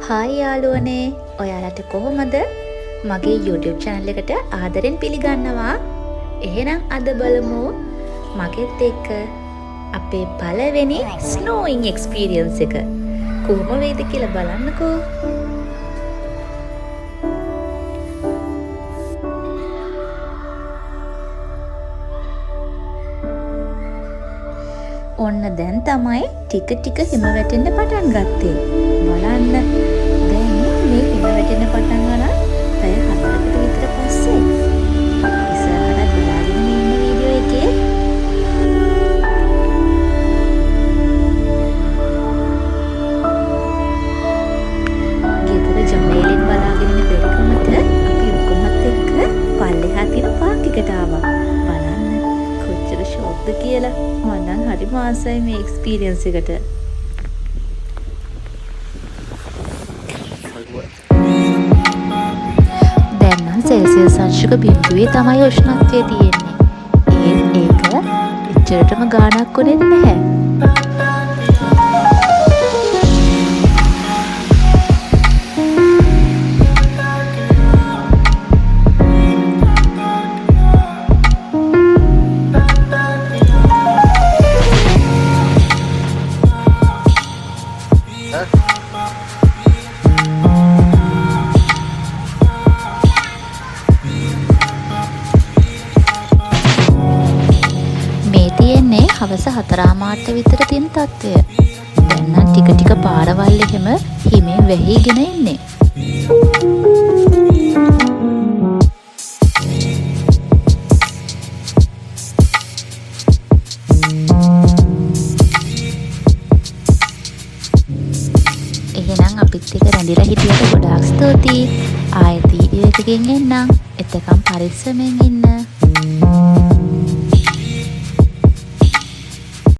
Hi යාළුවනේ, ඔයාලට කොහොමද? මගේ YouTube channel එකට ආදරෙන් පිළිගන්නවා. එහෙනම් අද බලමු මගෙත් එක්ක අපේ පළවෙනි snowing experience එක කොහොම වේද කියලා බලන්නකෝ. ඔන්න දැන් තමයි ටික ටික හිම වැටෙන්න පටන් ගත්තේ. බලන්න. දැන් මේ හිම වැටෙන්න පටන් ගන්න පැය 4කට විතර පස්සේ. ඉස්සරහට බලාගෙන ඉන්න වීඩියෝ එකේ ගෙදර ජනේලෙන් බලාගෙන ඉන්න බැරිකමට අපි ඔක්කොමත් එක්ක පල්ලෙහා තියෙන පාක් එකට ආවා. බලන්න කොච්චර ෂොක්ද කියලා. මම නම් හරි මාසයි මේ එක්ස්පීරියන්ස් එකට. දැන් නම් සෙල්සියස් අංශක බිඳුවේ තමයි උෂ්ණත්වය තියෙන්නේ. ඒක එච්චරටම ගාණක් උනේ නැහැ. හවස 4:00 විතර තියෙන තත්ත්වය. දැන් නම් ටික ටික පාරවල් එහෙම හිමෙන් වැහිගෙන එන්නේ. එහෙනම් අපිත් එක්ක රැඳිලා හිටියට ගොඩාක් ස්තුතියි. ආයෙත් වීඩියෝ එකකින් එන්නම්. එතකම් පරිස්සමෙන් ඉන්න.